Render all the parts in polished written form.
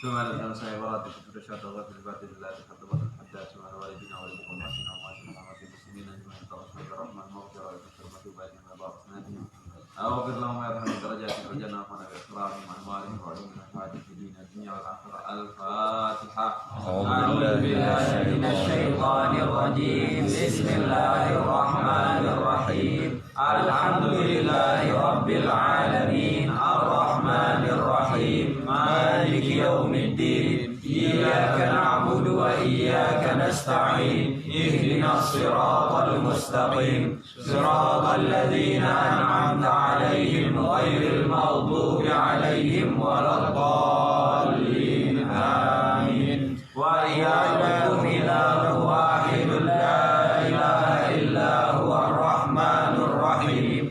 ثم نسأل سائرات كتب الشهادة وغفر الباطل لا تخطبت الحداث على والدنا ولكم وأمتنا وأموات المسلمين أجمعين تغفر برحمة المغفرة والمغفرة وبعدهم وبعض أسنادهم أغفر لهم ويرحم درجات رجنا وفنا بإكرامهم وأنوارهم وعلومهم وفاتح في دين الدنيا والآخرة. الفاتحة. أعوذ بالله من الشيطان الرجيم. بسم الله الرحمن الرحيم. الحمد لله رب العالمين الرحمن الرحيم مالك يوم الدين. إياك نعبد وإياك نستعين. اهدنا الصراط المستقيم صراط الذين أنعمت عليهم غير المغضوب عليهم ولا الضالين آمين. وإلهكم إله واحد لا إله إلا هو الرحمن الرحيم.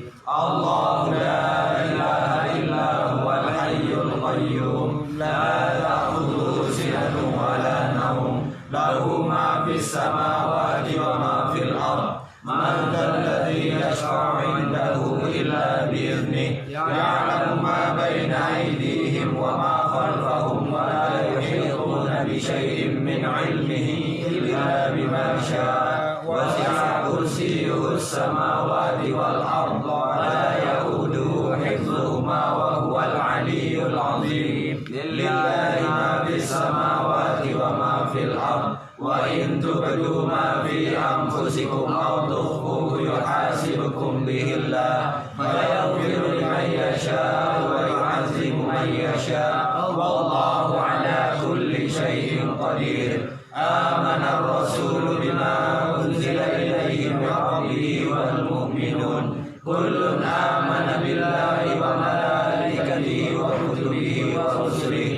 الله لا إله إلا هو الحي القيوم لا تأخذه سنة ولا نوم له ما في السماوات وما في الأرض. من ذا الذي يشفع عنده إلا بإذنه. يعلم ما بين أيديهم وما خلفهم ولا يحيطون بشيء من علمه إلا بما شاء. وسع كرسيه السماوات والأرض ولا يؤوده حفظهما وهو العلي العظيم. لله ما في السماوات وما في الأرض. وإن تبدوا ما في أنفسكم أو تخفوه يحاسبكم به الله فيغفر لمن يشاء ويعذب من يشاء والله على كل شيء قدير. آمن الرسول بما أنزل إليه من ربه والمؤمنون كل آمن بالله وملائكته وكتبه ورسله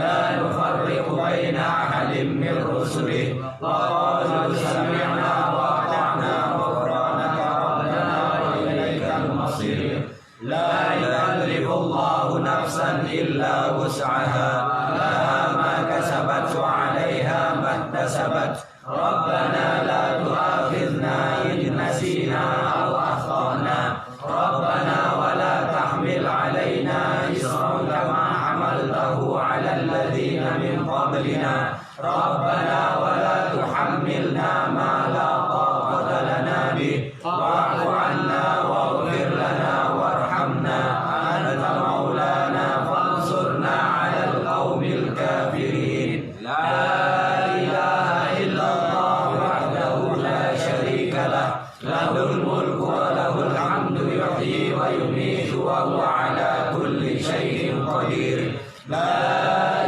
لا نفرق بين أحد من رسله وقالوا سمعنا وأطعنا غفرانك ربنا وإليك المصير. لا يكلف الله نفسا إلا وسعها لها ما كسبت وعليها ما اكتسبت. ربنا لا تؤاخذنا إن نسينا أو أخطأنا. ربنا ولا تحمل علينا إصرا كما حملته على الذين من قبلنا. ربنا ولا تحملنا ما لا طاقة لنا به. واعف عنا واغفر لنا وارحمنا أنت مولانا فانصرنا على القوم الكافرين. لا إله إلا الله وحده لا شريك له له الملك وله الحمد يحيي ويميت وهو على كل شيء قدير. لا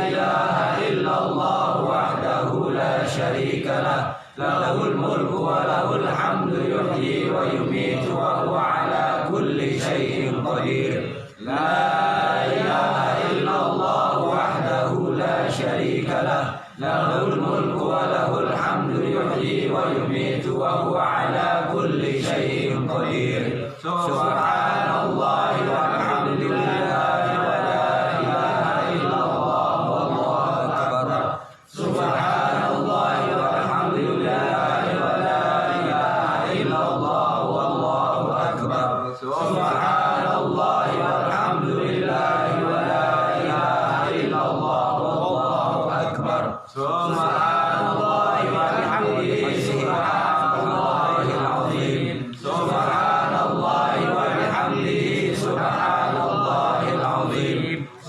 إله إلا الله وحده لا شريك له له الملك وله الحمد يحيي ويميت وهو على كل شيء قدير. لا إله إلا الله وحده لا شريك له له الملك وله الحمد يحيي ويميت وهو على كل شيء قدير. سبحان الله والحمد لله ولا إله إلا الله والله أكبر. سبحان الله والحمد لله ولا إله إلا الله والله أكبر. سبحان الله والحمد لله ولا إله إلا الله والله أكبر. سبحان الله وبحمده سبحان الله العظيم. سبحان الله وبحمده سبحان الله العظيم.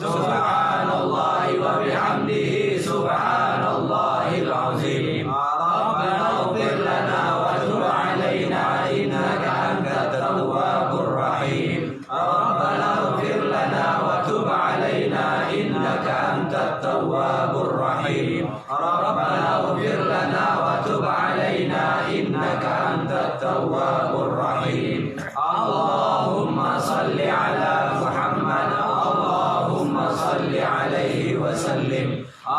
سبحان الله وبحمده سبحان الله العظيم. ربنا اغفر لنا وتب علينا إنك أنت التواب الرحيم. ربنا اغفر لنا وتب علينا إنك أنت التواب الرحيم. ربنا اغفر لنا وتب علينا إنك أنت التواب الرحيم. اللهم صل على محمد. اللهم صل عليه وسلم.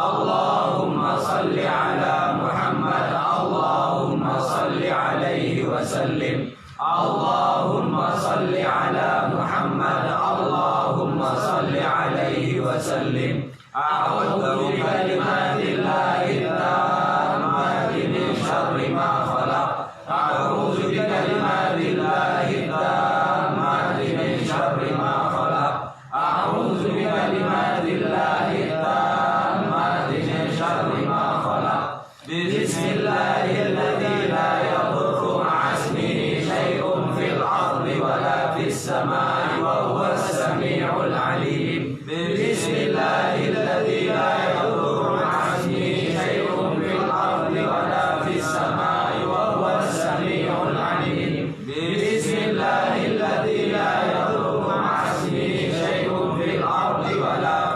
اللهم صل على محمد. اللهم صل عليه وسلم. اللهم صل على محمد. اللهم صل عليه وسلم. أعوذ بكلمات الله التامات من شر ما خلق. أعوذ بكلمات الله التامات من شر ما خلق. أعوذ بكلمات الله التامات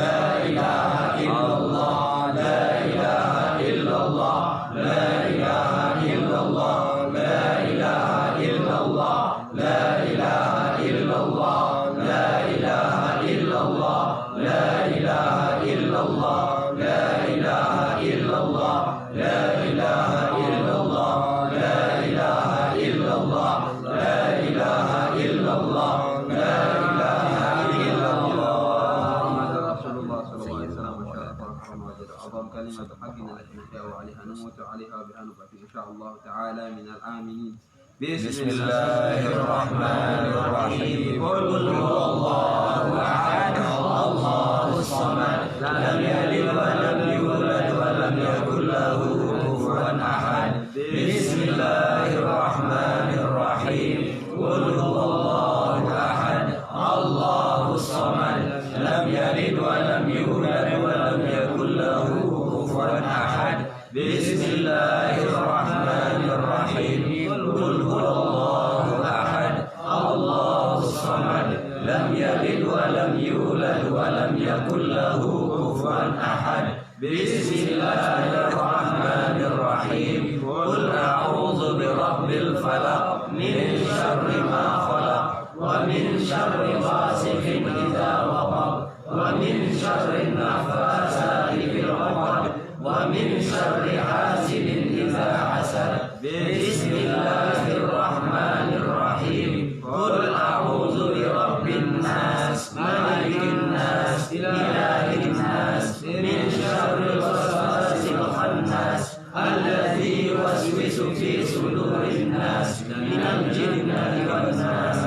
لا إله إلا الله لا إله إلا الله لا إله إلا الله لا إله إلا الله لا إله إلا الله لا إله إلا الله لا إله إلا الله لا إله إلا الله لا إله إلا الله لا إله إلا الله لا إله إلا الله لا إله إلا الله محمد رسول الله صلى الله عليه وسلم وشرف ورحمه وجل أعظم كلمة حقنا التي نحيا عليها نموت عليها بها نبعث إن شاء الله تعالى من الآمنين بسم الله الرحمن الرحيم قل هو الله أحد الله الصمد لم يلد ولم يولد ولم يكن له كفوا أحد بسم الله الرحمن الرحيم قل هو الله أحد الله الصمد لم يلد ولم يولد ولم يكن له كفوا أحد بسم الله الرحمن الرحيم قل هو الله أحد الله الصمد لم يلد ولم يولد ولم يكن له كفوا أحد بسم الله الرحمن الرحيم قل أعوذ برب الفلق من شر ما خلق ومن شر غاسق إذا وقب ومن شر النفاثات في العقد ومن شر حاسد إذا حسد بسم الله الرحمن الرحيم قل أعوذ برب الناس ملك الناس إله الناس من شر الوسواس الخناس الذي يوسوس في صدور الناس من الجنة والناس.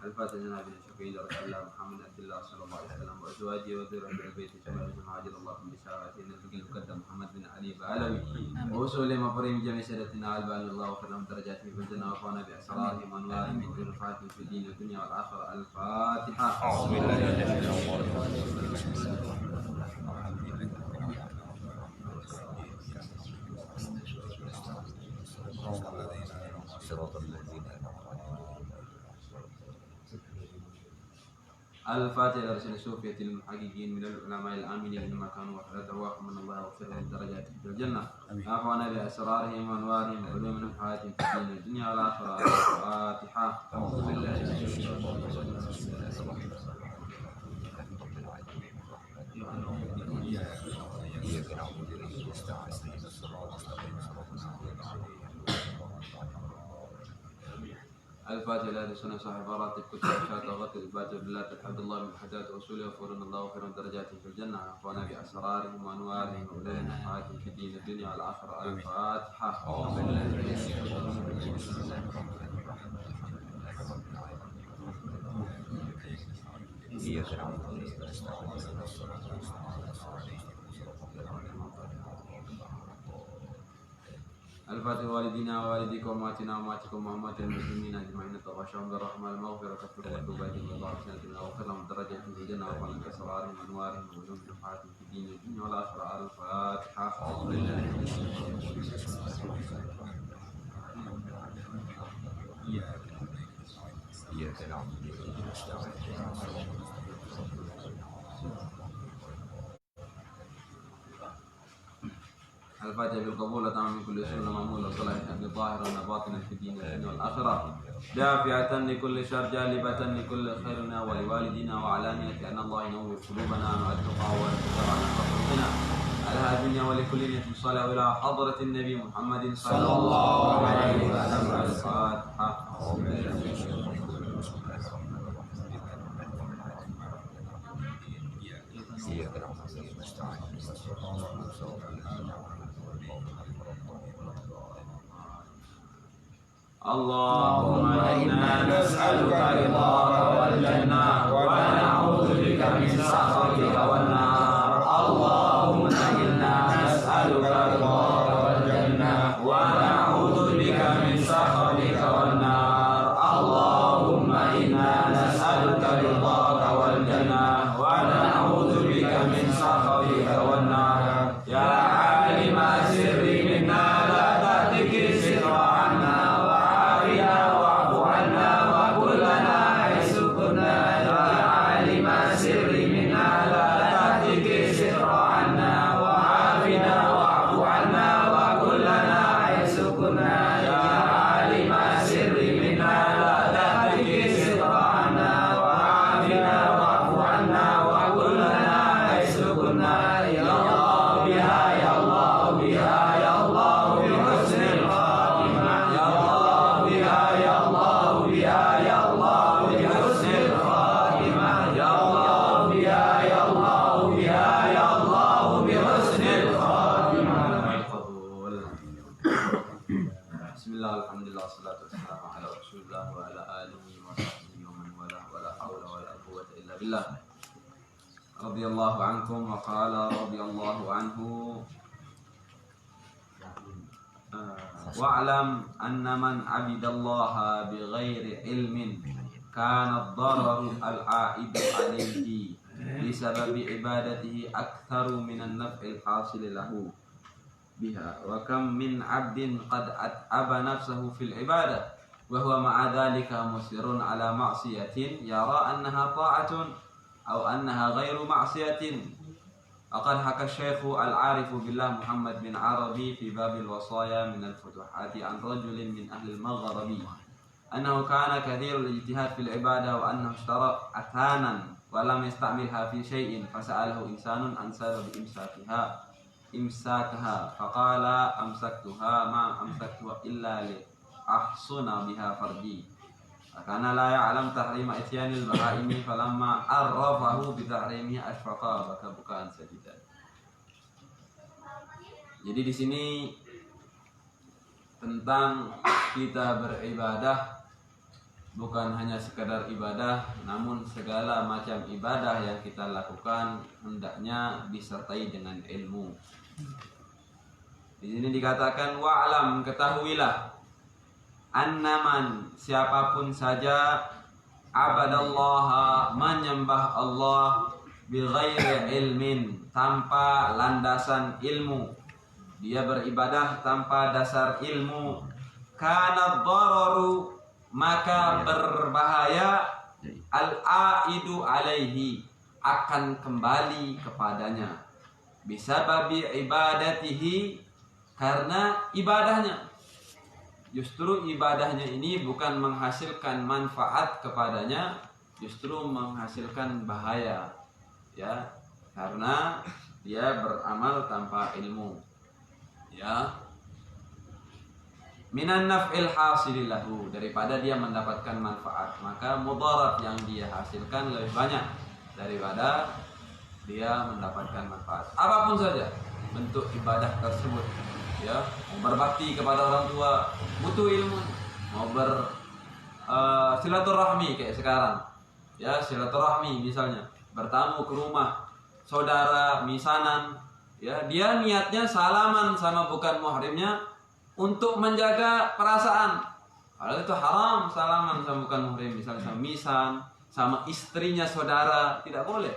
الفاتحة جناب الشفيع رسول الله محمد عبد الله صلى الله عليه وسلم وأزواجه وذريته البيت شمال عاجل الله بشارته النبي المقدم محمد بن علي بعلوي ووصول مفرهم جميع سيدتنا البان الله وكرم درجاته في الجنة وفانا بأسرارهم وأنوارهم من كل فاتح في الدين والدنيا والآخرة. الفاتحة. أعوذ بالله من الشيطان الرجيم. صراط الذين الفاتحة لرسول الصوفية المحققين من العلماء الآمنين لما كانوا وحدة دعواهم من الله وخيرهم درجات في الجنة عافانا بأسرارهم وأنوارهم وعلوم نفحاتهم في الدين والدنيا والآخرة. الفاتحة. أعوذ بالله من الشيطان الرجيم. إياك نعبد وإياك نستعين اهدنا الصراط المستقيم صراط الذين الفاتحة لهذه السنة صاحب راتب كتب شهادة وغتل الفاتحة بالله الحمد لله من حدات رسوله وفرنا الله وخير درجاتهم في الجنة عفونا بأسرارهم وأنوارهم وأولئك نفعاتهم في الدين الدنيا والآخرة. الفاتحة. أعوذ بالله من الشيطان الرجيم. بسم الله الرحمن الرحيم. إياك نعبد وإياك نستعين اهدنا الصراط المستقيم. الفاتحة والدينا ووالديكم وأمهاتنا وأمهاتكم وأمهات المسلمين أجمعين تغشاهم بالرحمة المغفرة وكفر وتوباتهم الله سنتنا وغفر لهم درجاتهم في الجنة وفضل أسرارهم وأنوارهم وعلوم نفعاتهم في الدين والدنيا والآخرة. الفاتحة. أعوذ بالله من الشيطان الرجيم. إياك نعبد وإياك نستعين اهدنا الصراط الفاتحة بالقبول وتمام من كل سنة مأمول وصلاح أن ظاهرا وباطنا في الدين والدنيا والآخرة دافعة لكل شر جالبة لكل خيرنا ولوالدنا وعلانية أن الله ينور قلوبنا مع التقى والتقى عن خلقنا على الدنيا ولكل نية صالحة إلى حضرة النبي محمد صلى الله عليه وسلم. الفاتحة. إياك نعبد وإياك نستعين اهدنا الصراط المستقيم. اللهم إنا نسألك رضاك والجنة ونعوذ بك من سخطك والنار. اللهم إنا نسألك رضاك والجنة ونعوذ بك من سخطك والنار. اللهم إنا نسألك رضاك والجنة ونعوذ بك من سخطك والنار. يا عالم السر منا لا تهتك الستر عنا واعف عنا وكن لنا حيث كنا. يا عالم السر منا radhiyallahu ankum wa qala radhiyallahu anhu wa'lam anna man 'abidallaha bighairi ilmin kana ad-dararu al-'a'idu 'alayhi bisababi ibadatihi aktsaru minan naf'il hasil lahu biha wa kam min 'abdin qad at'aba nafsahu fil ibadah wa huwa ma'a dhalika musirrun 'ala ma'siyatin yara annaha ta'atun aw annaha ghairu ma'siyatin. Faqad haka Syekh al-Arif billah Muhammad bin Arabi fi babil wasaya min al-futuhati an rajulin min ahli al-maghribi annahu kana kathir al-ijtihad fil ibadah wa annahu ishtara athanan wa lam yasta'milha fi shay'in fasa'alahu insanun an sababi imsakaha faqala amsaktuha ma amsaktuha illa li ahsuna biha farji karena la ya'lam tahrima isyanil bahaimi falamma arrafahu bi tahrimihi ashfaqa baka bukan sajidan. Jadi di sini tentang kita beribadah bukan hanya sekadar ibadah, namun segala macam ibadah yang kita lakukan hendaknya disertai dengan ilmu. Di sini dikatakan wa'lam, ketahuilah, annaman, siapapun saja, abadallaha, menyembah Allah, bighairi ilmin, tanpa landasan ilmu, dia beribadah tanpa dasar ilmu, kana dararu, maka berbahaya, al-aidu alaihi, akan kembali kepadanya, bisababi ibadatihi, karena ibadahnya. Justru ibadahnya ini bukan menghasilkan manfaat kepadanya, justru menghasilkan bahaya, ya, karena dia beramal tanpa ilmu, ya. Minan naf'il hasililahu, daripada dia mendapatkan manfaat, maka mudarat yang dia hasilkan lebih banyak daripada dia mendapatkan manfaat. Apapun saja bentuk ibadah tersebut, ya, mau berbakti kepada orang tua butuh ilmu, mau silaturahmi kayak sekarang, ya, silaturahmi misalnya bertamu ke rumah saudara misanan, ya, dia niatnya salaman sama bukan muhrimnya untuk menjaga perasaan, kalau itu haram salaman sama bukan muhrim, misalnya sama misan, sama istrinya saudara tidak boleh,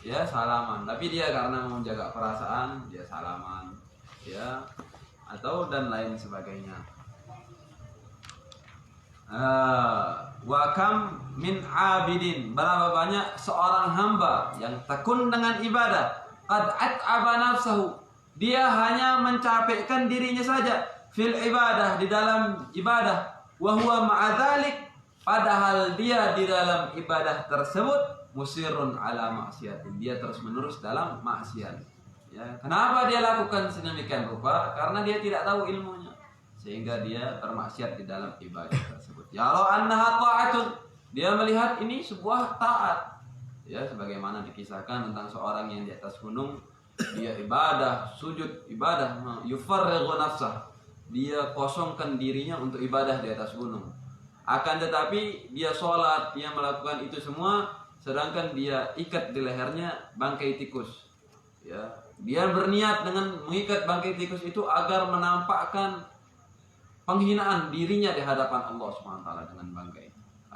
ya, salaman, tapi dia karena mau menjaga perasaan dia salaman, ya, atau dan lain sebagainya. Wa kam min abidin, berapa banyak seorang hamba yang tekun dengan ibadah, qad at'aba nafsahu, dia hanya mencapekkan dirinya saja, fil ibadah, di dalam ibadah, wa huwa ma'adzalik, padahal dia di dalam ibadah tersebut musirun ala maksiatin, dia terus menerus dalam maksiat. Ya, kenapa dia lakukan sedemikian rupa? Karena dia tidak tahu ilmunya, sehingga dia bermaksiat di dalam ibadah tersebut. Ya Allah, annaha ta'atun, dia melihat ini sebuah taat. Ya, sebagaimana dikisahkan tentang seorang yang di atas gunung, dia ibadah, sujud ibadah, yufarrighu nafsah, dia kosongkan dirinya untuk ibadah di atas gunung. Akan tetapi dia sholat, dia melakukan itu semua, sedangkan dia ikat di lehernya bangkai tikus. Ya, dia berniat dengan mengikat bangkai tikus itu agar menampakkan penghinaan dirinya di hadapan Allah SWT dengan bangkai.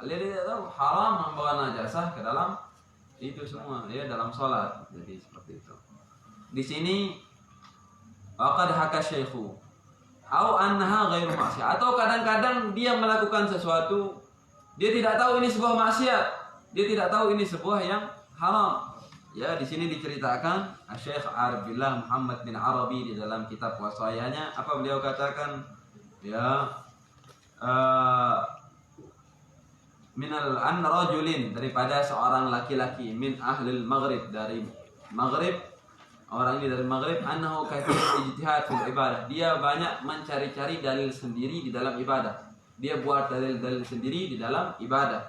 Dia tidak tahu haram membawa najasah ke dalam itu semua, ya, dalam sholat. Jadi seperti itu. Di sini waqad haka syekhu au annaha ghairu maksiat, atau kadang-kadang dia melakukan sesuatu dia tidak tahu ini sebuah maksiat, dia tidak tahu ini sebuah yang haram. Ya, di sini diceritakan Syekh Arif billah Muhammad bin Arabi di dalam kitab wasayanya, apa beliau katakan, ya, minal an rajulin, daripada seorang laki-laki, min ahlil maghrib, dari maghrib, orang ini dari maghrib, annahu kathir ijtihad fil ibadah, dia banyak mencari-cari dalil sendiri di dalam ibadah, dia buat dalil-dalil sendiri di dalam ibadah,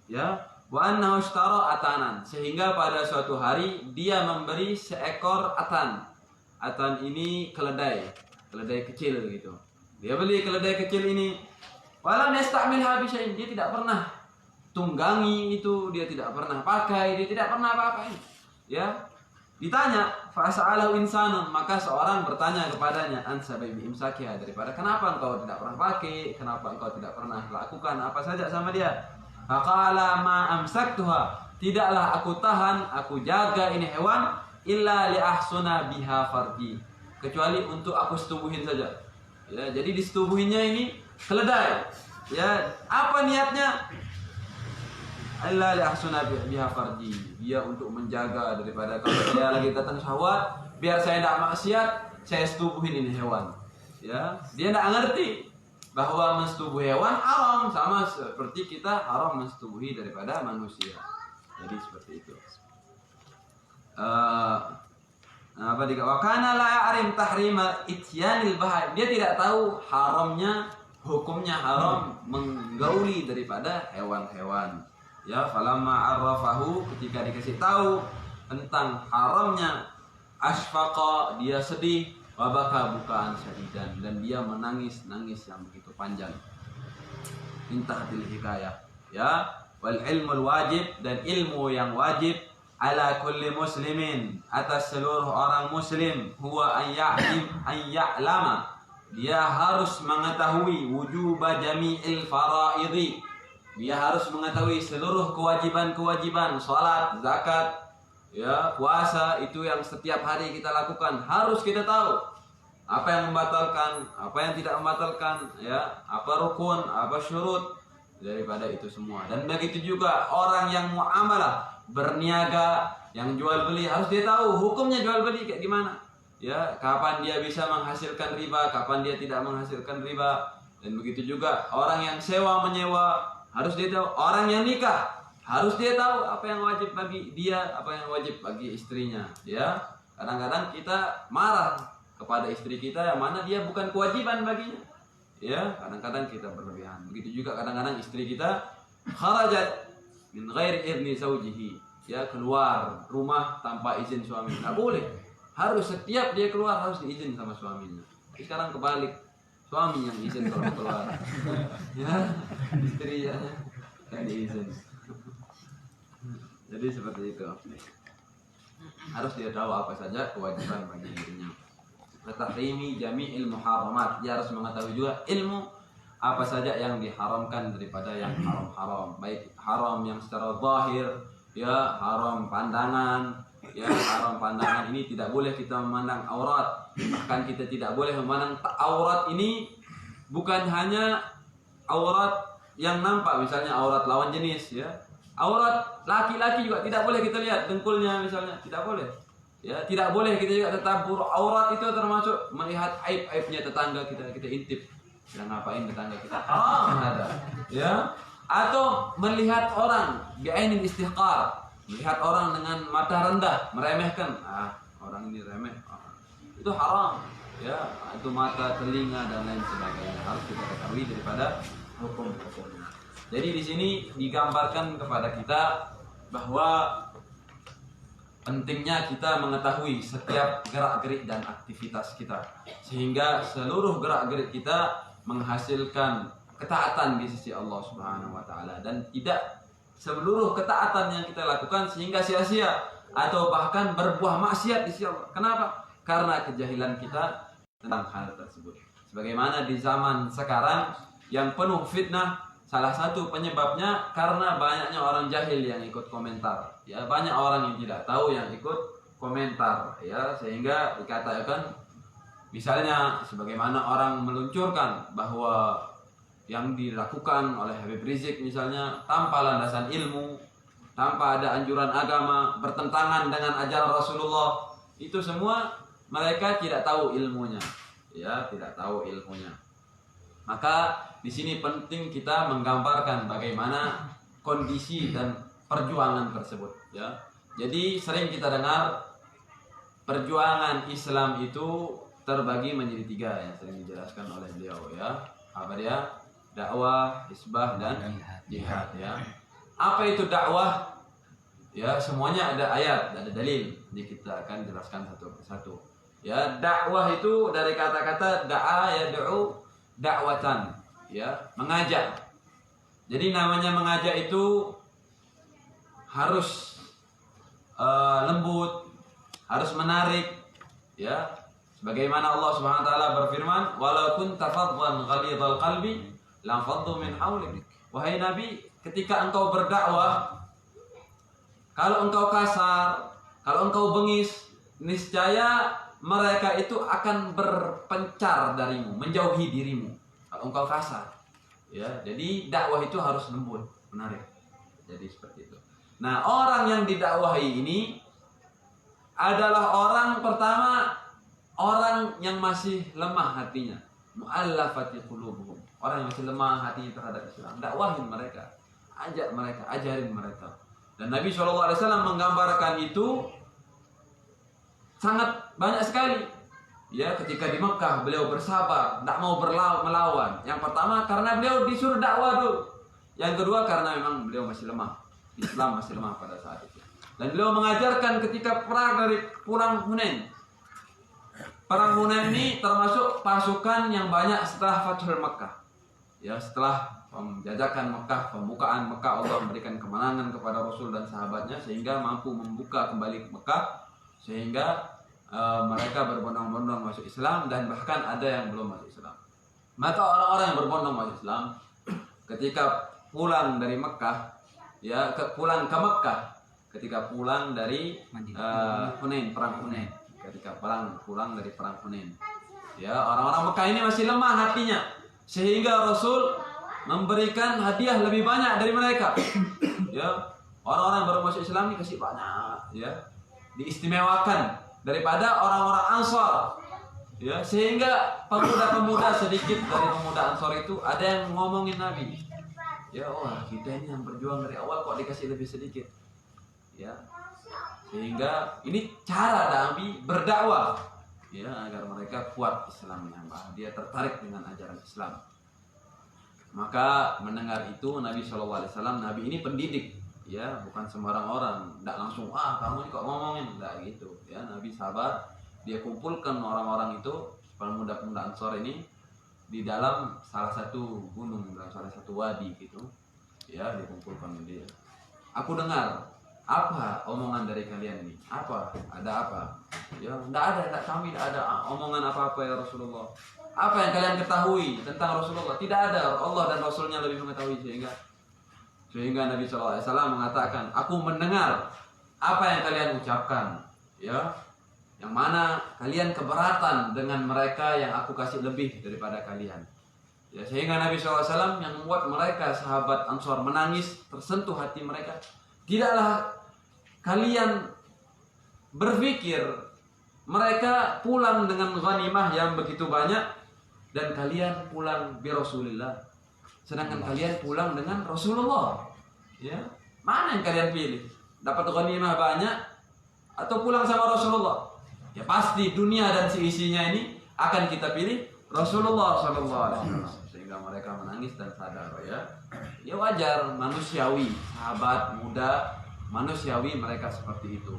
ya. Wa annahu ishtara atanan, sehingga pada suatu hari dia memberi seekor atan. Atan ini keledai kecil gitu. Dia beli keledai kecil ini. Walam yasta'milha bi syai'in, dia tidak pernah tunggangi itu, dia tidak pernah pakai, dia tidak pernah apa-apain. Ya, ditanya, fasa'alahu insanun, maka seorang bertanya kepadanya, an sababi imsakiha, daripada kenapa engkau tidak pernah pakai, kenapa engkau tidak pernah lakukan apa saja sama dia. Faqala ma amsaktuha, tidaklah aku tahan, aku jaga ini hewan illa li ahsuna biha farji, kecuali untuk aku setubuhin saja. Ya, jadi disetubuhinnya ini keledai. Ya, apa niatnya? Illa li ahsuna biha farji, dia untuk menjaga daripada kalau saya lagi datang syahwat, biar saya tidak maksiat, saya setubuhin ini hewan. Ya, dia tidak ngerti bahwa mensetubuhi hewan haram, sama seperti kita haram mensetubuhi daripada manusia. Jadi seperti itu. Apa dikatakan la ya'rim tahrima ityanil bahai, dia tidak tahu haramnya, hukumnya haram menggauli daripada hewan-hewan. Ya, falamma arrafahu, ketika dikasih tahu tentang haramnya, asfaqa, dia sedih, wabaka bukaan syadidan, dan dia menangis yang begitu panjang. Intahatil hikayah. Ya, wal ilmul wajib, dan ilmu yang wajib ala kulli muslimin, atas seluruh orang muslim, huwa an ya'lama, dia harus mengetahui wujuba jami'il faraidhi, dia harus mengetahui seluruh kewajiban-kewajiban salat, zakat, ya, puasa, itu yang setiap hari kita lakukan, harus kita tahu apa yang membatalkan, apa yang tidak membatalkan, ya, apa rukun, apa syurut daripada itu semua. Dan begitu juga orang yang muamalah, berniaga, yang jual beli, harus dia tahu hukumnya jual beli kayak gimana. Ya, kapan dia bisa menghasilkan riba, kapan dia tidak menghasilkan riba. Dan begitu juga orang yang sewa menyewa, harus dia tahu. Orang yang nikah, harus dia tahu apa yang wajib bagi dia, apa yang wajib bagi istrinya. Ya, kadang-kadang kita marah kepada istri kita yang mana dia bukan kewajiban baginya. Ya, kadang-kadang kita berlebihan. Begitu juga kadang-kadang istri kita kharajat min ghairi idzni zawjihi, ya, keluar rumah tanpa izin suami. Enggak boleh. Harus setiap dia keluar harus diizin sama suaminya. Tapi sekarang kebalik, suami yang izin kalau keluar. Ya, istri ya yang diizin. Jadi seperti itu. Harus dia tahu apa saja kewajiban bagi dirinya. Tahrimi jami'il muharramat, dia harus mengetahui juga ilmu apa saja yang diharamkan daripada yang haram-haram, baik haram yang secara zahir, ya, haram pandangan, ya, haram pandangan ini tidak boleh kita memandang aurat, bahkan kita tidak boleh memandang aurat ini bukan hanya aurat yang nampak, misalnya aurat lawan jenis, ya, aurat laki-laki juga tidak boleh kita lihat dengkulnya misalnya, tidak boleh. Ya, tidak boleh kita juga tertabur. Aurat itu termasuk melihat aib-aibnya tetangga kita intip. Sedang ngapain tetangga kita? Ada. Ya, atau melihat orang bi'ainil istihqar, melihat orang dengan mata rendah, meremehkan. Orang ini remeh. Itu haram. Ya, itu mata, telinga dan lain sebagainya. Harus kita ketahui daripada hukum-hukumnya. Jadi di sini digambarkan kepada kita bahwa pentingnya kita mengetahui setiap gerak-gerik dan aktivitas kita, sehingga seluruh gerak-gerik kita menghasilkan ketaatan di sisi Allah Subhanahu wa taala, dan tidak seluruh ketaatan yang kita lakukan sehingga sia-sia atau bahkan berbuah maksiat di sisi Allah. Kenapa? Karena kejahilan kita tentang hal tersebut. Sebagaimana di zaman sekarang yang penuh fitnah, salah satu penyebabnya karena banyaknya orang jahil yang ikut komentar. Ya, banyak orang yang tidak tahu yang ikut komentar, ya, sehingga dikatakan misalnya sebagaimana orang meluncurkan bahwa yang dilakukan oleh Habib Rizik misalnya tanpa landasan ilmu, tanpa ada anjuran agama, bertentangan dengan ajaran Rasulullah, itu semua mereka tidak tahu ilmunya, ya, tidak tahu ilmunya. Maka di sini penting kita menggambarkan bagaimana kondisi dan perjuangan tersebut, ya. Jadi sering kita dengar perjuangan Islam itu terbagi menjadi 3 yang sering dijelaskan oleh beliau, ya. Apa dia? Dakwah, hisbah, dan jihad, ya. Apa itu dakwah? Ya, semuanya ada ayat, ada dalil. Jadi kita akan jelaskan satu persatu. Ya, dakwah itu dari kata-kata da'a yad'u dakwatan, ya, mengajak. Jadi namanya mengajak itu harus lembut, harus menarik, ya. Sebagaimana Allah Subhanahu wa taala berfirman, "Walau kunta faddan ghalidhal qalbi lam faddu min hawlik." Wahai Nabi, ketika engkau berdakwah, kalau engkau kasar, kalau engkau bengis, niscaya mereka itu akan berpencar darimu, menjauhi dirimu. Kalau engkau kasar, ya. Jadi dakwah itu harus lembut, menarik. Jadi seperti itu. Nah, orang yang didakwahi ini adalah orang pertama, orang yang masih lemah hatinya, mu'allafati qulubuhum, orang yang masih lemah hatinya terhadap Islam. Dakwahin mereka, ajak mereka, ajarin mereka. Dan Nabi SAW menggambarkan itu sangat banyak sekali. Ya, ketika di Mekah beliau bersabar, tidak mau melawan. Yang pertama karena beliau disuruh dakwah dulu. Yang kedua karena memang beliau masih lemah, Islam masih lemah pada saat itu. Dan beliau mengajarkan ketika perang Hunain. Perang Hunain ini termasuk pasukan yang banyak setelah Fathul Mekah. Ya, setelah penjajakan Mekah, pembukaan Mekah, Allah memberikan kemenangan kepada Rasul dan sahabatnya sehingga mampu membuka kembali Mekah, sehingga mereka berbondong-bondong masuk Islam dan bahkan ada yang belum masuk Islam. Maka orang-orang yang berbondong masuk Islam ketika pulang dari Mekah, ya, pulang ke Mekah, ketika pulang dari Hunain, perang Hunain, ketika pulang dari perang Hunain, ya, orang-orang Mekah ini masih lemah hatinya sehingga Rasul memberikan hadiah lebih banyak dari mereka. Ya, orang-orang baru masuk Islam ini kasih banyak, ya, diistimewakan daripada orang-orang Ansor, ya, sehingga pemuda-pemuda sedikit dari pemuda Ansor itu ada yang ngomongin Nabi, ya, wah, kita ini yang berjuang dari awal kok dikasih lebih sedikit, ya, sehingga ini cara Nabi berdakwah, ya, agar mereka kuat Islamnya, dia tertarik dengan ajaran Islam. Maka mendengar itu Nabi SAW, Nabi ini pendidik, ya, bukan sembarang orang, tidak langsung kamu ini kok ngomongin, tidak gitu, ya. Nabi sabar, dia kumpulkan orang-orang itu, pemuda-pemuda Ansor ini di dalam salah satu gunung, dalam salah satu wadi gitu, ya, dikumpulkan dia. Aku dengar apa omongan dari kalian ini? Apa? Ada apa? Ya, kami tidak ada omongan apa-apa ya Rasulullah. Apa yang kalian ketahui tentang Rasulullah? Tidak ada, Allah dan Rasulnya lebih mengetahui, sehingga Nabi SAW mengatakan, aku mendengar apa yang kalian ucapkan, ya, yang mana kalian keberatan dengan mereka yang aku kasih lebih daripada kalian, ya, sehingga Nabi SAW yang membuat mereka sahabat Ansor menangis, tersentuh hati mereka. Tidaklah kalian berpikir mereka pulang dengan ghanimah yang begitu banyak dan kalian pulang bi Rasulillah, sedangkan kalian pulang dengan Rasulullah, ya, mana yang kalian pilih? Dapat ghanimah banyak atau pulang sama Rasulullah? Ya pasti dunia dan seisinya ini akan kita pilih Rasulullah SAW. Sehingga mereka menangis dan sadar, ya, ya, wajar, manusiawi, sahabat muda manusiawi mereka seperti itu.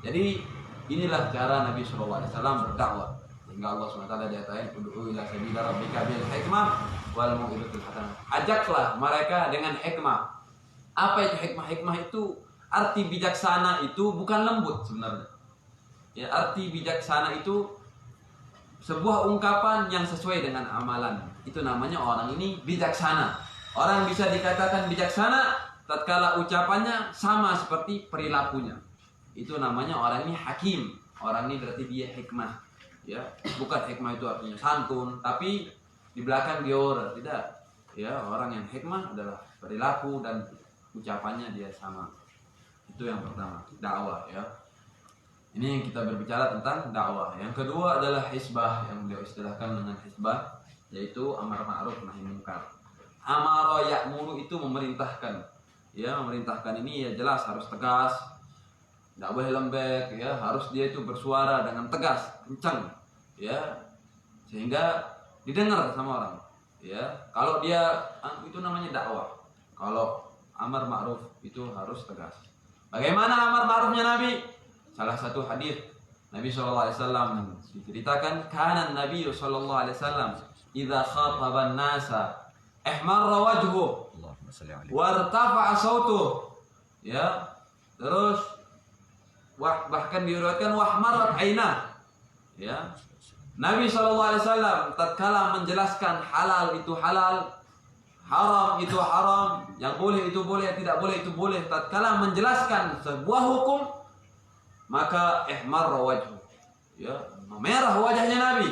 Jadi inilah cara Nabi SAW berdakwah, hingga Allah SWT diatain, ud'u ila sabila rabbika bil hikmah wal mau'izatil hasanah. Ajaklah mereka dengan hikmah. Apa itu hikmah? Hikmah itu arti bijaksana, itu bukan lembut sebenarnya. Ya, arti bijaksana itu sebuah ungkapan yang sesuai dengan amalan. Itu namanya orang ini bijaksana. Orang bisa dikatakan bijaksana tatkala ucapannya sama seperti perilakunya. Itu namanya orang ini hakim. Orang ini berarti dia hikmah, ya. Bukan hikmah itu artinya santun, tapi di belakang dia orang, tidak. Ya, orang yang hikmah adalah perilaku dan ucapannya dia sama. Itu yang pertama, dakwah, ya. Ini yang kita berbicara tentang dakwah. Yang kedua adalah hisbah, yang beliau istilahkan dengan hisbah, yaitu amar ma'ruf nahi munkar. Amara ya'muru itu memerintahkan. Ya, memerintahkan ini ya jelas harus tegas, tidak boleh lembek, ya, harus dia itu bersuara dengan tegas, kencang, ya, sehingga didengar sama orang, ya. Kalau dia itu namanya dakwah. Kalau amar ma'ruf itu harus tegas. Bagaimana amar ma'rufnya Nabi? Salah satu hadis Nabi SAW diceritakan, kana Nabi SAW idza khataban nasa ihmarra wajhuhu wartafa'a sautuh, ya, terus bahkan diriwayatkan wahmarat aina. Ya. Nabi SAW tatkala menjelaskan halal itu halal, haram itu haram, yang boleh itu boleh, yang tidak boleh itu boleh. Tatkala menjelaskan sebuah hukum, maka ihmarra wajhu. Ya, memerah wajahnya Nabi.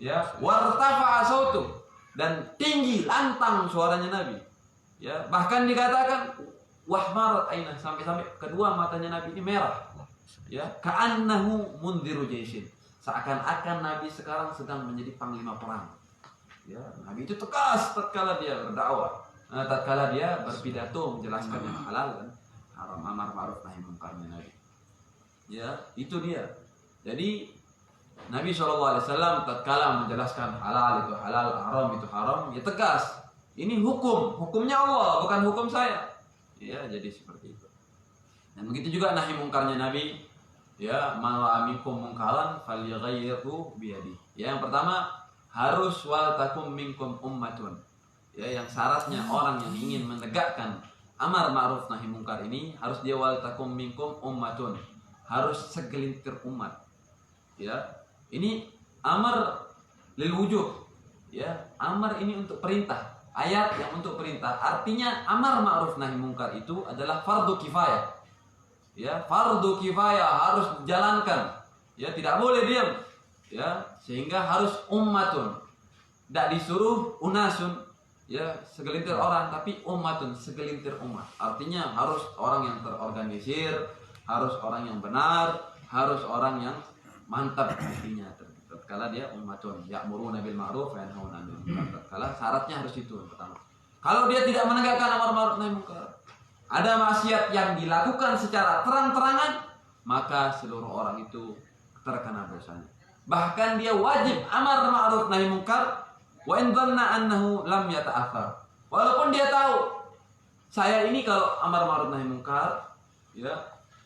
Ya, wartafa'a sautu, dan tinggi lantang suaranya Nabi. Ya, bahkan dikatakan wahmarat aina, sampai-sampai kedua matanya Nabi ini merah. Ya, ka'annahu mundhiru jaisin. Seakan-akan Nabi sekarang sedang menjadi panglima perang. Ya, Nabi itu tegas tatkala dia berdakwah, tatkala dia berpidato menjelaskan yang halal dan haram, amar ma'ruf nahi mungkarnya Nabi. Ya, itu dia. Jadi Nabi SAW tatkala menjelaskan halal itu halal, haram itu haram, ya tegas. Ini hukumnya Allah, bukan hukum saya. Ya, jadi seperti itu. Dan begitu juga nahi mungkarnya Nabi. Ya, man ra'a minkum munkaran falyughayyirhu biyadi. Ya, yang pertama harus wal takum minkum ummatun. Ya, yang syaratnya orang yang ingin menegakkan amar ma'ruf nahi mungkar ini harus dia wal takum minkum ummatun. Harus segelintir umat. Ya. Ini amar lil wujub. Ya, amar ini untuk perintah. Ayat yang untuk perintah. Artinya amar ma'ruf nahi mungkar itu adalah fardu kifayah. Ya, fardu kifayah harus dijalankan. Ya, tidak boleh diam. Ya, sehingga harus ummatun. Tidak disuruh unasun, ya, segelintir orang, tapi ummatun, segelintir umat. Artinya harus orang yang terorganisir, harus orang yang benar, harus orang yang mantap hatinya. Tatkala dia ummatun, ya'muruna bil ma'ruf wa yanhauna 'anil munkar. Tatkala syaratnya harus itu yang pertama. Kalau dia tidak menegakkan amar ma'ruf nahi munkar, ada maksiat yang dilakukan secara terang-terangan, maka seluruh orang itu terkena dosanya. Bahkan dia wajib amar ma'ruf nahi munkar wa in dhanna annahu lam yata'athar. Walaupun dia tahu saya ini kalau amar ma'ruf nahi munkar, ya,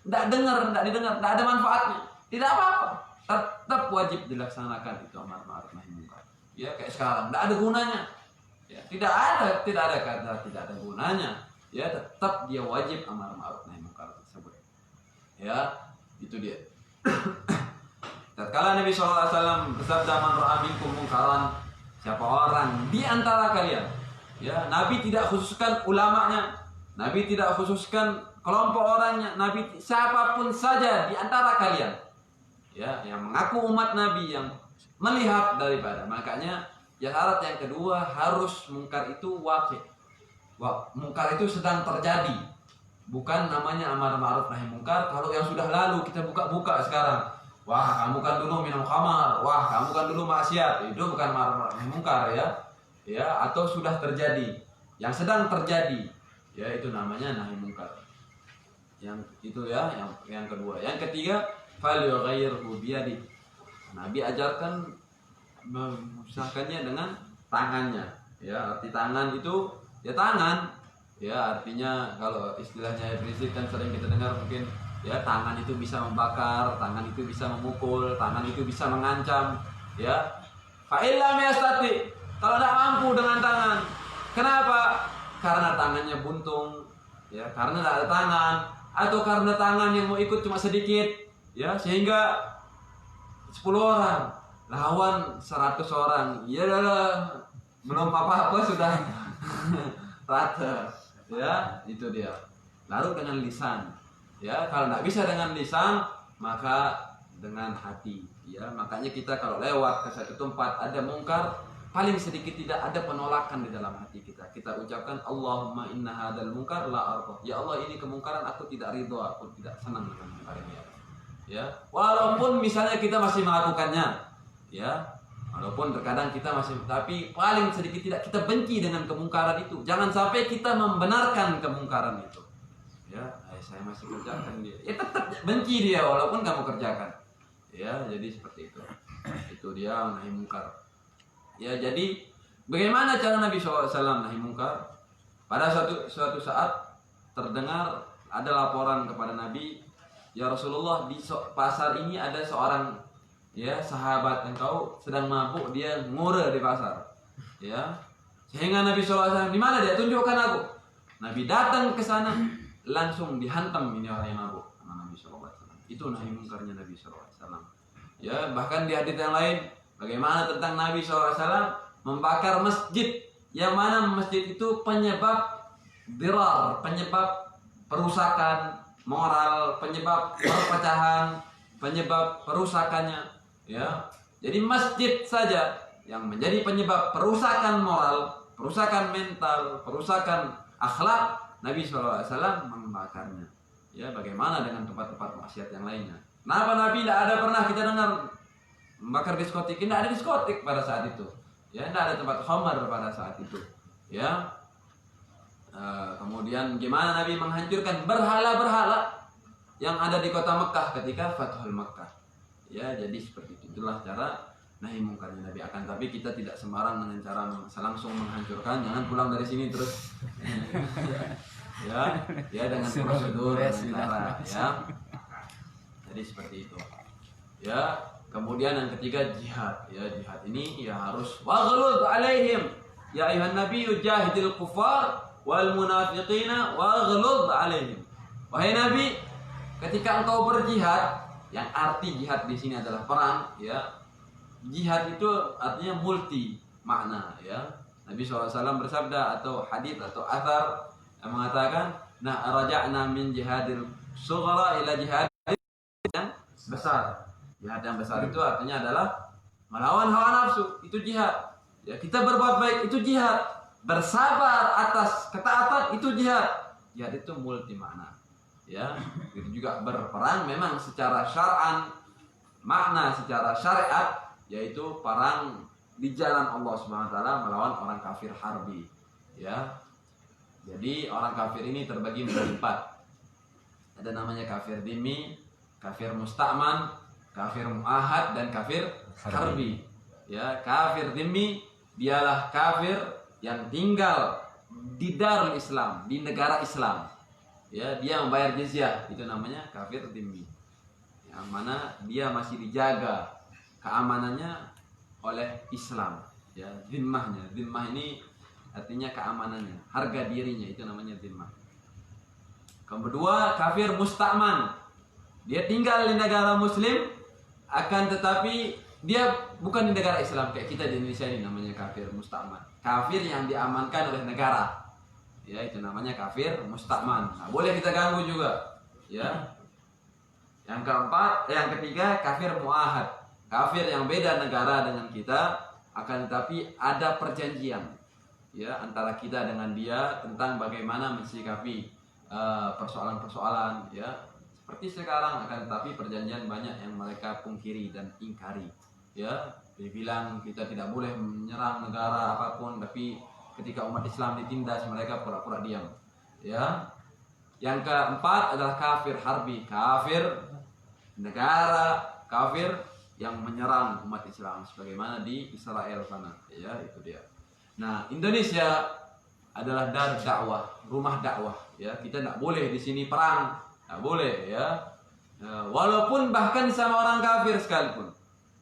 tidak didengar, tidak ada manfaatnya. Tidak apa-apa. Tetap wajib dilaksanakan itu amar ma'ruf nahi munkar. Ya, kayak sekarang tidak ada gunanya. Ya, tidak ada kata tidak ada gunanya. Ya, tetap dia wajib amar ma'ruf nahi munkar tersebut. Ya, itu dia. Tatkala Nabi SAW bersabda man ra'a minkum munkaran, siapa orang di antara kalian, ya, Nabi tidak khususkan ulamanya, Nabi tidak khususkan kelompok orangnya, Nabi siapapun saja di antara kalian, ya, yang mengaku umat Nabi, yang melihat daripada, makanya ya syarat yang kedua harus mungkar itu waqi'. Mungkar itu sedang terjadi, bukan namanya amar ma'ruf nahi mungkar kalau yang sudah lalu kita buka-buka sekarang. Wah, kamu kan dulu minum khamar, wah, kamu kan dulu maksiat. Itu bukan amar ma'ruf nahi mungkar, ya. Ya, atau sudah terjadi, yang sedang terjadi, ya, itu namanya nahi mungkar. Yang itu, ya, yang kedua. Yang ketiga, falyughayyirhu biyadi. Nabi ajarkan mengusahakannya dengan tangannya. Ya, arti tangan itu ya tangan, ya, artinya kalau istilahnya berisik kan sering kita dengar mungkin, ya, tangan itu bisa membakar, tangan itu bisa memukul, tangan itu bisa mengancam, ya. Fa illam yastati, kalau tidak mampu dengan tangan, kenapa? Karena tangannya buntung, ya, karena tidak ada tangan, atau karena tangan yang mau ikut cuma sedikit, ya, sehingga 10 orang lawan 100 orang, ya, belum apa-apa sudah rata, ya, itu dia. Lalu dengan lisan, ya, kalau tidak bisa dengan lisan maka dengan hati, ya. Makanya kita kalau lewat ke satu tempat ada mungkar, paling sedikit tidak ada penolakan di dalam hati kita. Kita ucapkan Allahumma inna hadzal munkar la arda. Ya Allah, ini kemungkaran aku tidak ridho, aku tidak senang dengan mungkar ini. Ya, walaupun misalnya kita masih melakukannya, ya. Walaupun terkadang kita masih, tapi paling sedikit tidak kita benci dengan kemungkaran itu. Jangan sampai kita membenarkan kemungkaran itu. Ya, saya masih kerjakan dia. Ya, tetap benci dia walaupun kamu kerjakan. Ya, jadi seperti itu. Itu dia nahi mungkar. Ya, jadi bagaimana cara Nabi SAW nahi mungkar? Pada suatu saat terdengar ada laporan kepada Nabi, ya Rasulullah, di pasar ini ada seorang, ya, sahabat engkau sedang mabuk, dia ngure di pasar, ya. Sehingga Nabi SAW, di mana dia? Tunjukkan aku. Nabi datang ke sana, langsung dihantam ini orang yang mabuk sama Nabi SAW. Itu nahi mungkarnya Nabi SAW. Ya, bahkan di hadits yang lain bagaimana tentang Nabi SAW membakar masjid, yang mana masjid itu penyebab dirar, penyebab perusakan moral, penyebab perpecahan, penyebab perusakannya. Ya, jadi masjid saja yang menjadi penyebab perusakan moral, perusakan mental, perusakan akhlak, Nabi SAW membakarnya. Ya, bagaimana dengan tempat-tempat maksiat yang lainnya? Kenapa Nabi tidak ada pernah kita dengar membakar diskotik? Tidak ada diskotik pada saat itu. Ya, tidak ada tempat khamar pada saat itu. Ya, kemudian gimana Nabi menghancurkan berhala-berhala yang ada di kota Mekah ketika Fathul Mekah. Ya, jadi seperti itu. Itulah cara nahi mungkarnya Nabi. Akan tapi kita tidak sembarang dengan cara langsung menghancurkan. Jangan pulang dari sini terus ya dengan prosedur, dengan cara, ya. Jadi seperti itu. Ya, kemudian yang ketiga jihad. Ya, jihad ini ya harus waghlud alaihim. Ya ayuhan nabiyyu jahidil kuffar wal munafiqina waghlud alaihim. Wahai Nabi, ketika engkau berjihad, yang arti jihad di sini adalah perang, ya. Jihad itu artinya multi makna, ya. Nabi SAW bersabda atau hadis atau athar yang mengatakan, nah raja'na min jihadil sughra ila jihad yang besar. Jihad yang besar itu artinya adalah melawan hawa nafsu, itu jihad. Ya, kita berbuat baik itu jihad. Bersabar atas ketaatan itu jihad. Jihad itu multi makna. Ya, itu juga berperang memang secara syar'an, makna secara syariat, yaitu perang di jalan Allah Subhanahu wa taala melawan orang kafir harbi. Ya. Jadi orang kafir ini terbagi menjadi 4. Ada namanya kafir dhimmi, kafir musta'man, kafir mu'ahad, dan kafir harbi. Ya, kafir dhimmi dialah kafir yang tinggal di darul Islam, di negara Islam. Ya, dia membayar jizyah, itu namanya kafir dhimmi. Yang mana dia masih dijaga keamanannya oleh Islam. Ya, dhimmahnya. Dhimmah ini artinya keamanannya, harga dirinya, itu namanya dhimmah. Kedua, kafir musta'man. Dia tinggal di negara muslim, akan tetapi dia bukan di negara Islam kayak kita di Indonesia ini, namanya kafir musta'man. Kafir yang diamankan oleh negara. Ya, itu namanya kafir musta'man. Nah, boleh kita ganggu juga. Ya. Yang ketiga kafir mu'ahad. Kafir yang beda negara dengan kita, akan tetapi ada perjanjian, ya, antara kita dengan dia tentang bagaimana mensikapi persoalan-persoalan, ya. Seperti sekarang, akan tetapi perjanjian banyak yang mereka pungkiri dan ingkari. Ya, dibilang kita tidak boleh menyerang negara apapun, tapi ketika umat Islam ditindas mereka pura-pura diam. Ya. Yang keempat adalah kafir harbi, kafir negara, kafir yang menyerang umat Islam sebagaimana di Israel sana. Ya, itu dia. Nah, Indonesia adalah dar dakwah, rumah dakwah. Ya, kita tidak boleh di sini perang, tidak boleh, ya. Walaupun bahkan sama orang kafir sekalipun.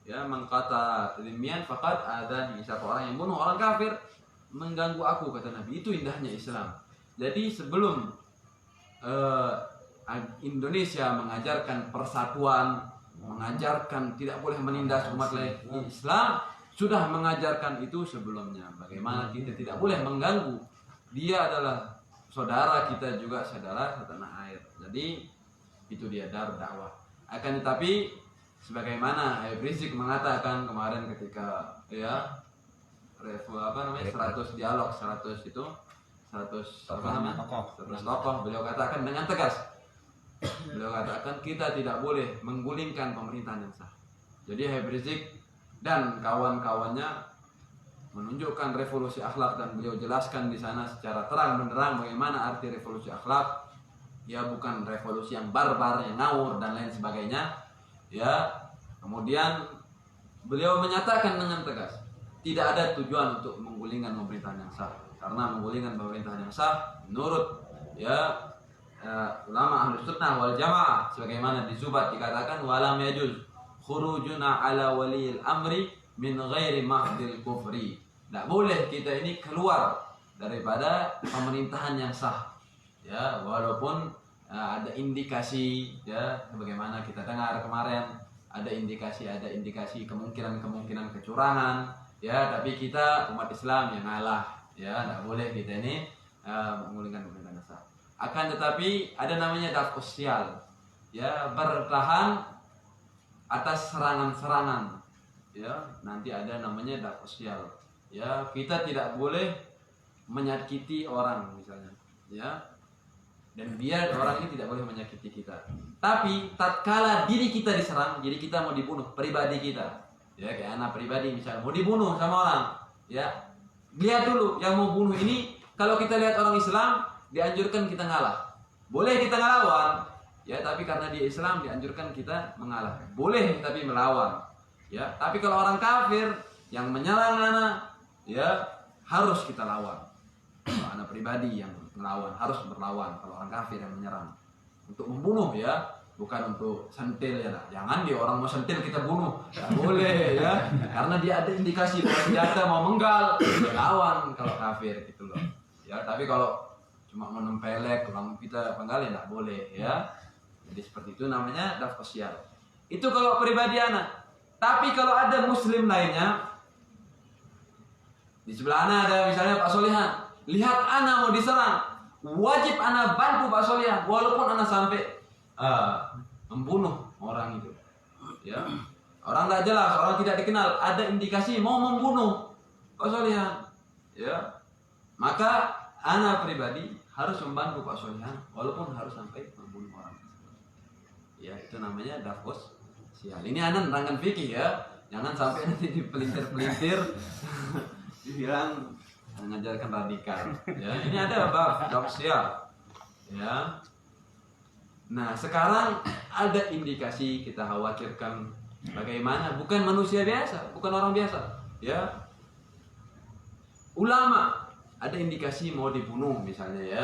Ya, mengkata demikian fakat ada nih satu orang yang bunuh orang kafir mengganggu aku, kata Nabi. Itu indahnya Islam. Jadi sebelum Indonesia mengajarkan persatuan, mengajarkan tidak boleh menindas umat lain Islam, sudah mengajarkan itu sebelumnya. Bagaimana kita tidak boleh mengganggu. Dia adalah saudara kita juga, saudara setanah air. Jadi itu dia dar dakwah. Akan tetapi sebagaimana Habib Rizik mengatakan kemarin ketika, ya, 100 dialog, 100 itu 100 tokoh, beliau katakan dengan tegas. Beliau katakan kita tidak boleh menggulingkan pemerintahan yang sah. Jadi Habib Rizik dan kawan-kawannya menunjukkan revolusi akhlak, dan beliau jelaskan di sana secara terang benderang bagaimana arti revolusi akhlak. Ya, bukan revolusi yang barbar, yang ngawur dan lain sebagainya. Ya, kemudian beliau menyatakan dengan tegas, tidak ada tujuan untuk menggulingkan pemerintahan yang sah. Karena menggulingkan pemerintahan yang sah menurut, ya, ulama Ahlus Sunnah wal Jamaah sebagaimana di Zubat dikatakan walam yajuz khurujuna ala waliyil amri min ghairi mahdil kufri. Tidak boleh kita ini keluar daripada pemerintahan yang sah. Ya, walaupun ada indikasi ya, bagaimana kita dengar kemarin ada indikasi kemungkinan kecurangan ya, tapi kita umat Islam yang ngalah ya, tidak boleh kita ini menggulingkan pemerintahan Assad. Akan tetapi ada namanya dafus sial ya, bertahan atas serangan-serangan ya, nanti ada namanya dafus sial ya, kita tidak boleh menyakiti orang misalnya ya, dan biar orang ini tidak boleh menyakiti kita. Tapi tatkala diri kita diserang, jadi kita mau dibunuh, pribadi kita ya, kayak anak pribadi misalnya mau dibunuh sama orang ya, lihat dulu yang mau bunuh ini. Kalau kita lihat orang Islam, dianjurkan kita ngalah, boleh kita ngelawan ya, tapi karena dia Islam dianjurkan kita mengalah, boleh tapi melawan ya. Tapi kalau orang kafir yang menyerang anak ya, harus kita lawan. Kalau anak pribadi yang melawan harus berlawan. Kalau orang kafir yang menyerang untuk membunuh ya, bukan untuk sentil ya, jangan dia orang mau sentil kita bunuh, nggak boleh ya, karena dia ada indikasi bahwa senjata mau menggal, lawan kalau kafir gitu loh ya. Tapi kalau cuma mau nempelek orang kita penggal ya nggak boleh ya. Jadi seperti itu namanya dafus sial. Itu kalau pribadi anak. Tapi kalau ada muslim lainnya, di sebelah anak ada misalnya Pak Solihan, lihat anak mau diserang, wajib anak bantu Pak Solihan, walaupun anak sampai membunuh orang itu ya. Orang tidak jelas, orang tidak dikenal, ada indikasi mau membunuh Pak Solihan ya, maka anak pribadi harus membantu Pak Solihan walaupun harus sampai membunuh orang ya. Itu namanya dafus sial. Ini anak nerangkan fikih ya, jangan sampai nanti dipelintir-pelintir dibilang mengajarkan radikal ya. Ini ada bab dafus sial ya. Nah sekarang ada indikasi, kita khawatirkan bagaimana, bukan manusia biasa, bukan orang biasa ya, ulama ada indikasi mau dibunuh misalnya ya,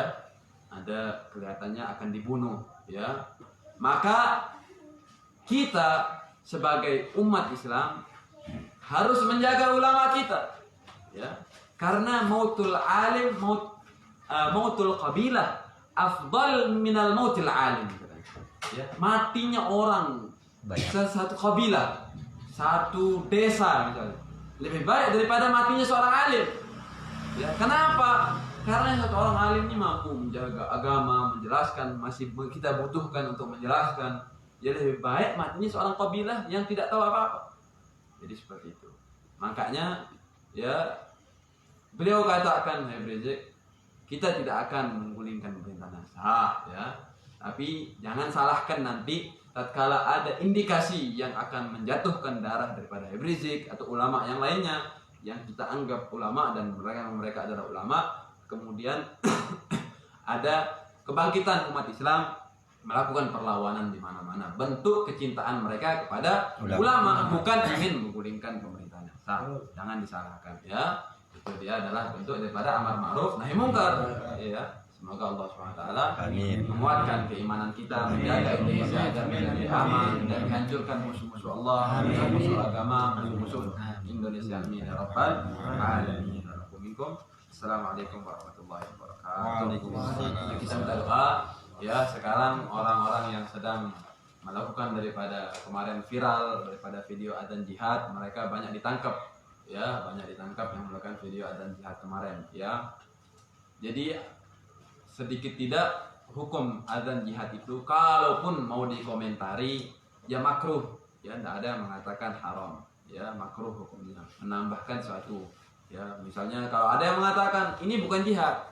ada kelihatannya akan dibunuh ya, maka kita sebagai umat Islam harus menjaga ulama kita ya, karena mautul alim mautul qabilah afdal minal mautil alim ya. Matinya orang satu kabilah, satu desa misalnya, lebih baik daripada matinya seorang alim ya. Kenapa? Karena satu orang alim ini mampu menjaga agama, menjelaskan, masih kita butuhkan untuk menjelaskan. Jadi lebih baik matinya seorang kabilah yang tidak tahu apa-apa. Jadi seperti itu. Makanya ya beliau katakan, Habib Rizik, kita tidak akan menggulingkan pemerintahan Assad ya, tapi jangan salahkan nanti tatkala ada indikasi yang akan menjatuhkan darah daripada Habib Rizik atau ulama yang lainnya yang kita anggap ulama dan mereka adalah ulama, kemudian ada kebangkitan umat Islam melakukan perlawanan di mana-mana, bentuk kecintaan mereka kepada ulama, bukan ingin menggulingkan pemerintahan Assad. Jangan disalahkan ya. Itu dia adalah bentuk daripada amar ma'ruf nahi mungkar ya. Semoga Allah SWT menguatkan keimanan kita, menjaga Indonesia agar menjadi aman dan menghancurkan musuh-musuh Allah, musuh-musuh agama, musuh-musuh Indonesia. Amin ya rabbal alamin. Assalamualaikum warahmatullahi wabarakatuh. Kita minta doa ya. Sekarang orang-orang yang sedang melakukan daripada kemarin viral daripada video adzan jihad, mereka banyak ditangkap ya, banyak ditangkap yang melakukan video adzan jihad kemarin ya. Jadi sedikit tidak hukum adzan jihad itu kalaupun mau dikomentari ya makruh ya, tidak ada yang mengatakan haram ya, makruh hukumnya, menambahkan suatu ya. Misalnya kalau ada yang mengatakan ini bukan jihad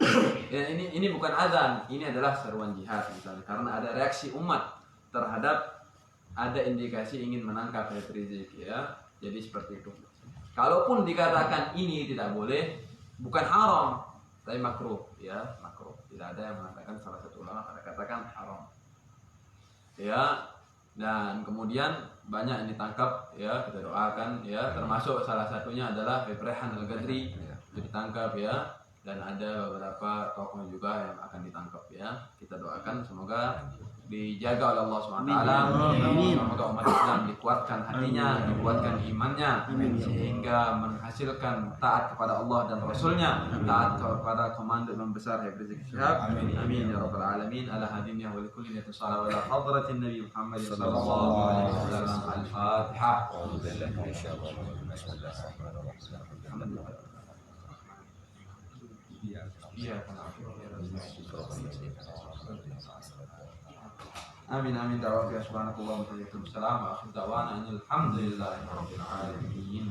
ya, ini bukan adzan, ini adalah seruan jihad misalnya, karena ada reaksi umat terhadap ada indikasi ingin menangkap Habib Rizik ya. Jadi seperti itu. Kalaupun dikatakan ini tidak boleh, bukan haram tapi makruh ya, makruh. Tidak ada yang mengatakan, salah satu ulama ada katakan haram ya. Dan kemudian banyak yang ditangkap ya, kita doakan ya, termasuk salah satunya adalah Habib Rehan Al-Ghadri itu ditangkap ya, dan ada beberapa tokoh juga yang akan ditangkap ya. Kita doakan semoga dijaga oleh Allah SWT. Semoga umat Islam dikuatkan hatinya, dikuatkan imannya, sehingga menghasilkan taat kepada Allah dan Rasulnya, taat kepada komando Imam besar Habib Rizik Syihab. Amin ya rabbal alamin. Ala hadinnya wa likulli niyatin salat wa hadratin Nabi Muhammad sallallahu alaihi wasallam. Al-Fatihah. Amin amin da'wati subhanakallah wa ta'ala. Alhamdulillah rabbil alamin.